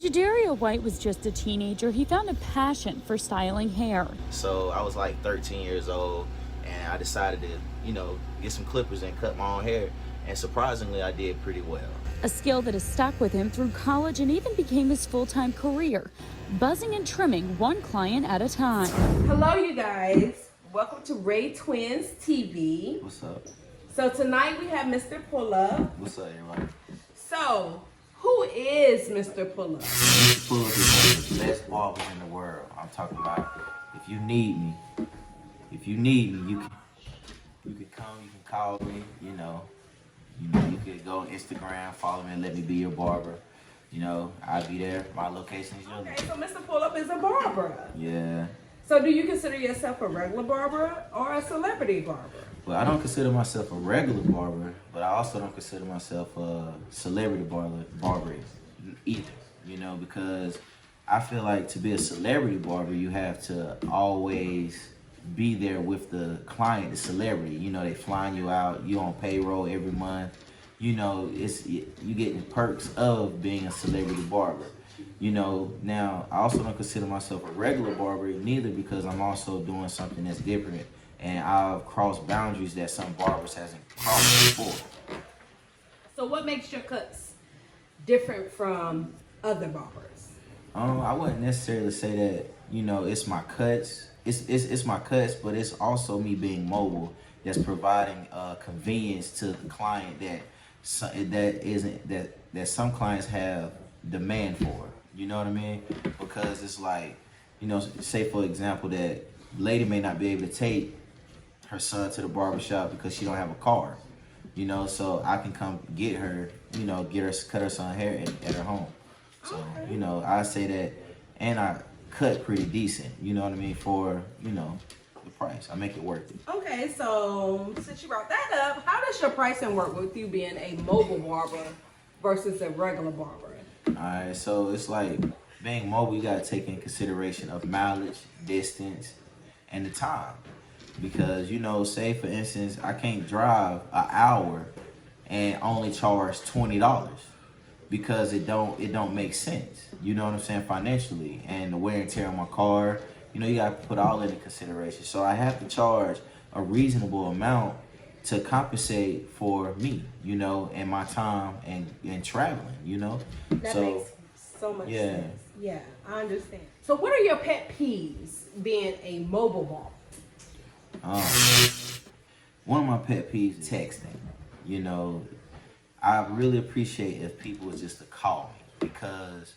Jadario White was just a teenager. He found a passion for styling hair. So I was like 13 years old, and I decided to, get some clippers and cut my own hair. And surprisingly, I did pretty well. A skill that has stuck with him through college and even became his full-time career, buzzing and trimming one client at a time. Hello, you guys. Welcome to RayTwins TV. What's up? So tonight we have Mr.PullUp. What's up, everybody? So, who is Mr.PullUp? Mr. PullUp is one of the best barbers in the world. I'm talking about if you need me, you can come, you can call me, you could go on Instagram, follow me and let me be your barber. I'll be there. My location is yours. Okay, so Mr.PullUp is a barber. Yeah. So do you consider yourself a regular barber or a celebrity barber? Well, I don't consider myself a regular barber, but I also don't consider myself a celebrity barber either, because I feel like to be a celebrity barber, you have to always be there with the client, the celebrity. They flying you out, you on payroll every month. You getting perks of being a celebrity barber. Now I also don't consider myself a regular barber neither, because I'm also doing something that's different. And I've crossed boundaries that some barbers hasn't crossed before. So what makes your cuts different from other barbers? I wouldn't necessarily say that, it's my cuts. It's my cuts, but it's also me being mobile that's providing convenience to the client that some clients have demand for. You know what I mean? Because it's like, say for example that lady may not be able to take her son to the barbershop because she don't have a car, so I can come get her, cut her son hair at her home. So, okay. I say that, and I cut pretty decent, for, the price. I make it worth it. Okay, so since you brought that up, how does your pricing work with you being a mobile barber versus a regular barber? Alright, so it's like being mobile, you gotta take in consideration of mileage, distance, and the time. Because, say for instance, I can't drive an hour and only charge $20 because it don't make sense. You know what I'm saying, financially, and the wear and tear on my car. You gotta put all into consideration. So I have to charge a reasonable amount to compensate for me, and my time and traveling, That makes so much sense. Yeah, I understand. So what are your pet peeves being a mobile barber? One of my pet peeves is texting. I really appreciate if people was just to call me, because,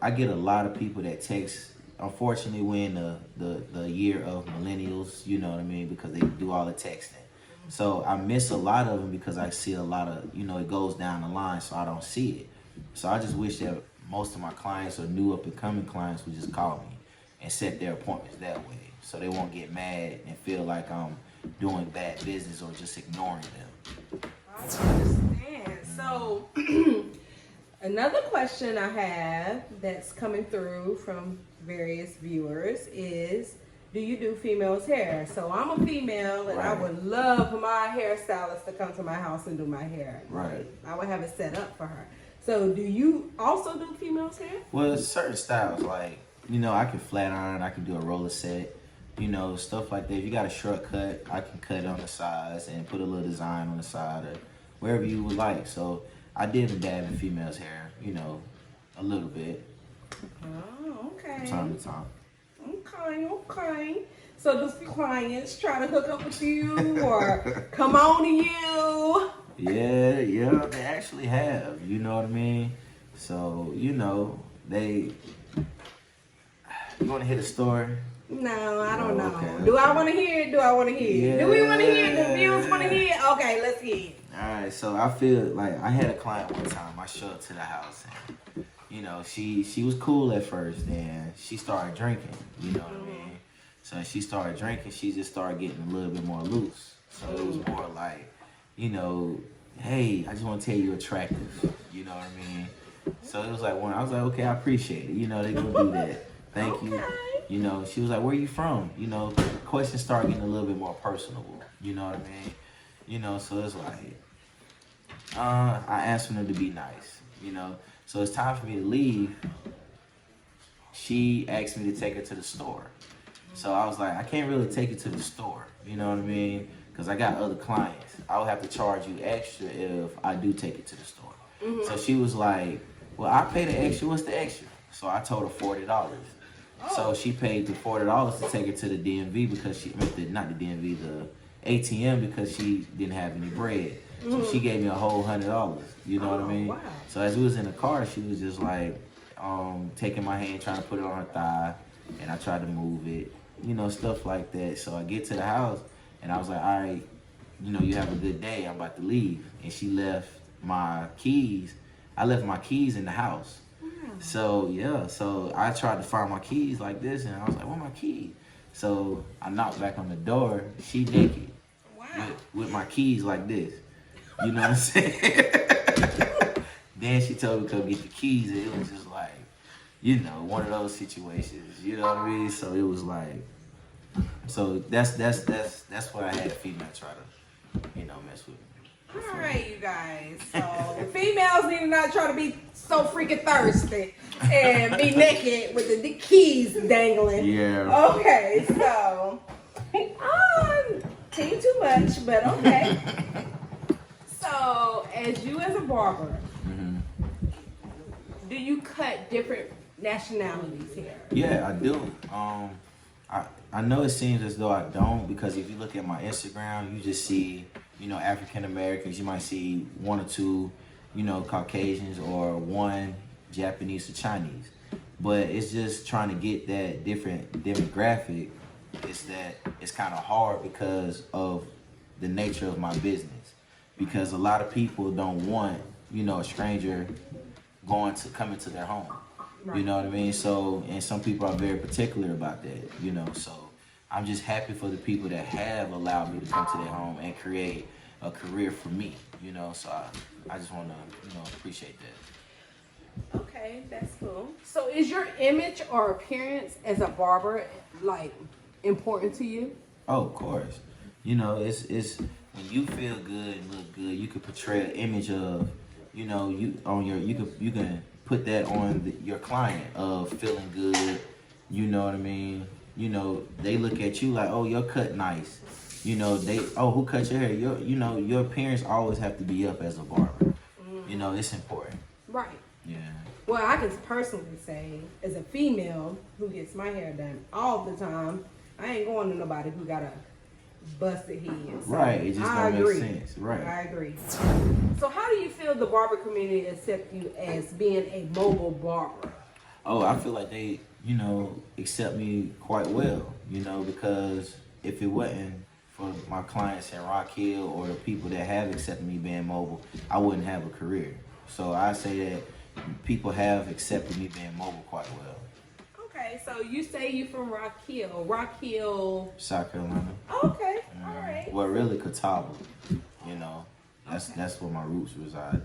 I get a lot of people that text. Unfortunately, we're in the year of millennials, you know what I mean, because they do all the texting. So I miss a lot of them because I see a lot of, it goes down the line, so I don't see it. So I just wish that most of my clients or new up and coming clients would just call me and set their appointments that way, so they won't get mad and feel like I'm doing bad business or just ignoring them. I understand. So another question I have that's coming through from various viewers is, do you do females' hair? So I'm a female, and I would love for my hairstylist to come to my house and do my hair. Right. I would have it set up for her. So do you also do females' hair? Well, certain styles, like, I can flat iron, I can do a roller set, stuff like that. If you got a shortcut, I can cut it on the sides and put a little design on the side or wherever you would like. So I did dab in females' hair, a little bit. Oh, okay. From time to time. Okay. So do clients try to hook up with you or come on to you? Yeah, they actually have, you know what I mean? So, they, you want to hear the story? No, I don't know. Okay. Do I want to hear it? Do I want to hear it? Yeah. Do we want to hear it? Do viewers want to hear it? Okay, let's hear it. Alright, so I feel like I had a client one time. I showed up to the house and, she was cool at first, and she started drinking, you know what I mean? So she started drinking, she just started getting a little bit more loose. So it was more like, hey, I just want to tell you you're attractive, you know what I mean? So it was like I was like, okay, I appreciate it. They gonna do that. Thank you. She was like, where you from? Questions start getting a little bit more personable, you know what I mean? So it's like, I asked them to be nice, So it's time for me to leave. She asked me to take her to the store. So I was like, I can't really take you to the store. You know what I mean? Because I got other clients. I would have to charge you extra if I do take it to the store. So she was like, well, I pay the extra. What's the extra? So I told her $40. So she paid the $40 to take her to the DMV because not the DMV, the ATM, because she didn't have any bread. So she gave me a whole $100. You know what I mean? Wow. So as we was in the car, she was just like taking my hand, trying to put it on her thigh, and I tried to move it, you know, stuff like that. So I get to the house, and I was like, all right, you know, you have a good day. I'm about to leave. And she left my keys. I left my keys in the house. So yeah, so I tried to find my keys like this, and I was like, where my keys? So I knocked back on the door. She naked. Wow. With my keys like this. You know what I'm saying? Then she told me to come get the keys, and it was just like, you know, one of those situations. You know what I mean? So it was like, so that's what I had a female try to, you know, mess with me. All right, you guys. So females need to not try to be so freaking thirsty and be naked with the keys dangling. Yeah. Okay, so team too much, but okay. So as you as a barber, do you cut different nationalities here? Yeah, I do. I know it seems as though I don't, because if you look at my Instagram, you just see, you know, African Americans. You might see one or two, you know, Caucasians, or one Japanese or Chinese. But it's just trying to get that different demographic. It's kind of hard because of the nature of my business. Because a lot of people don't want, you know, a stranger come into their home. Right. You know what I mean? So, and some people are very particular about that, you know. So I'm just happy for the people that have allowed me to come to their home and create a career for me, you know. So I just want to, you know, appreciate that. Okay, that's cool. So is your image or appearance as a barber, like, important to you? Oh, of course. You know, it's when you feel good and look good, you can portray an image of, you know, you can put that on your client of feeling good. You know what I mean? You know, they look at you like, oh, your cut nice. You know, who cut your hair? Your appearance always have to be up as a barber. You know, it's important. Right. Yeah. Well, I can personally say, as a female who gets my hair done all the time, I ain't going to nobody who got a busted head. So right. It just don't make sense. Right. I agree. So how do you feel the barber community accept you as being a mobile barber? Oh, I feel like they, you know, accept me quite well, you know, because if it wasn't for my clients in Rock Hill or the people that have accepted me being mobile, I wouldn't have a career. So I say that people have accepted me being mobile quite well. Okay, so you say you from Rock Hill, South Carolina. Okay, all right. Well, really Catawba, you know, that's where my roots reside.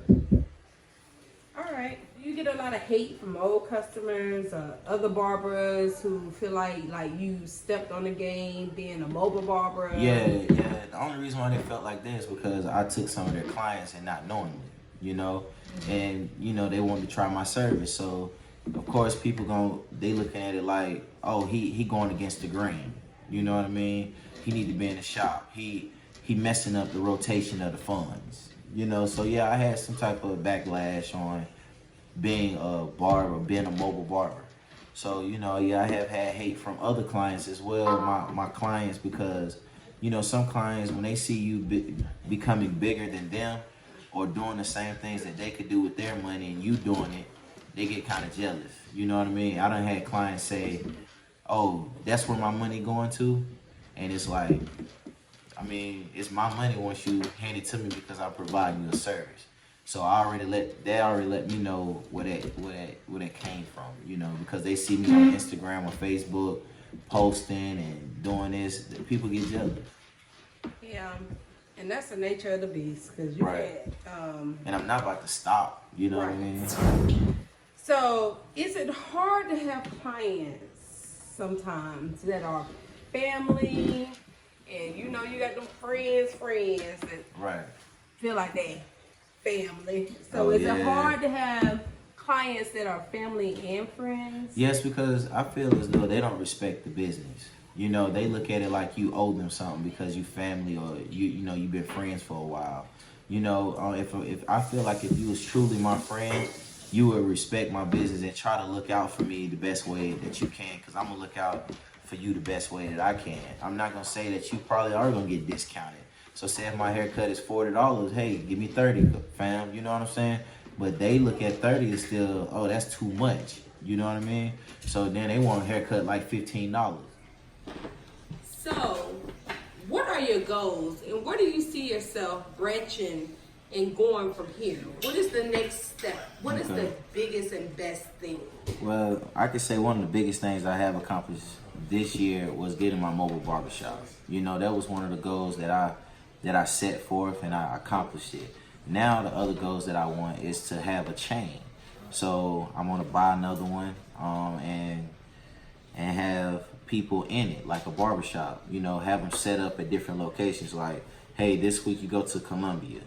All right. Do you get a lot of hate from old customers or other barbers who feel like you stepped on the game being a mobile barber? Yeah. The only reason why they felt like this is because I took some of their clients and not knowing it, you know, and you know they wanted to try my service. So of course people they looking at it like, oh, he going against the grain. You know what I mean? He need to be in the shop. He messing up the rotation of the funds. You know, so yeah, I had some type of backlash on being a barber, being a mobile barber. So, you know, yeah, I have had hate from other clients as well, my clients, because, you know, some clients, when they see you becoming bigger than them or doing the same things that they could do with their money and you doing it, they get kind of jealous. You know what I mean? I done had clients say, oh, that's where my money going to? And it's like, I mean, it's my money once you hand it to me because I'm providing you a service. So they already let me know where that came from, you know, because they see me on Instagram or Facebook posting and doing this. People get jealous. Yeah, and that's the nature of the beast, because you right. had, and I'm not about to stop. You know right. what I mean? So, is it hard to have clients sometimes that are family? And you know you got them friends that right. feel like they family. So is it hard to have clients that are family and friends? Yes, because I feel as though they don't respect the business. You know, they look at it like you owe them something because you family or you've been friends for a while. You know, if I feel like if you was truly my friend, you would respect my business and try to look out for me the best way that you can, because I'm gonna look out for you the best way that I can. I'm not gonna say that you probably are gonna get discounted. So say if my haircut is $40, hey, give me 30, fam. You know what I'm saying? But they look at 30 as still, oh, that's too much. You know what I mean? So then they want a haircut like $15. So, what are your goals and where do you see yourself branching and going from here? What is the next step? What is the biggest and best thing? Well, I could say one of the biggest things I have accomplished this year was getting my mobile barbershop. You know, that was one of the goals that I set forth and I accomplished it. Now the other goals that I want is to have a chain. So I'm gonna buy another one and have people in it, like a barbershop. You know, have them set up at different locations. Like, hey, this week you go to Columbia,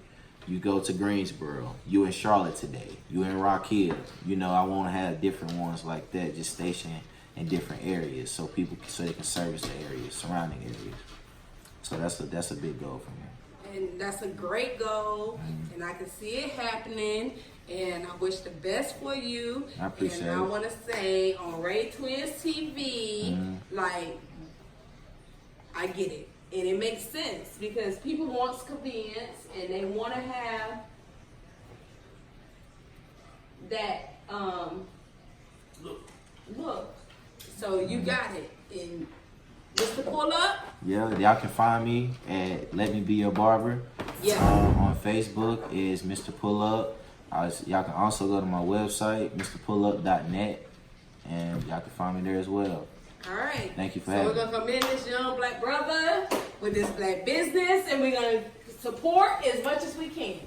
you go to Greensboro, you in Charlotte today, you in Rock Hill. You know, I want to have different ones like that, just stationed in different areas, so they can service the areas, surrounding areas. So that's a big goal for me. And that's a great goal, and I can see it happening. And I wish the best for you. I appreciate it. And I want to say on RayTwins TV, like, I get it. And it makes sense because people want convenience and they want to have that look. So you got it. And Mr.PullUp? Yeah, y'all can find me at Let Me Be Your Barber. Yeah. On Facebook is Mr.PullUp. Y'all can also go to my website, MrPullup.net, and y'all can find me there as well. All right. Thank you for having me. So we're going to commend this young black brother with this black business, and we're going to support as much as we can.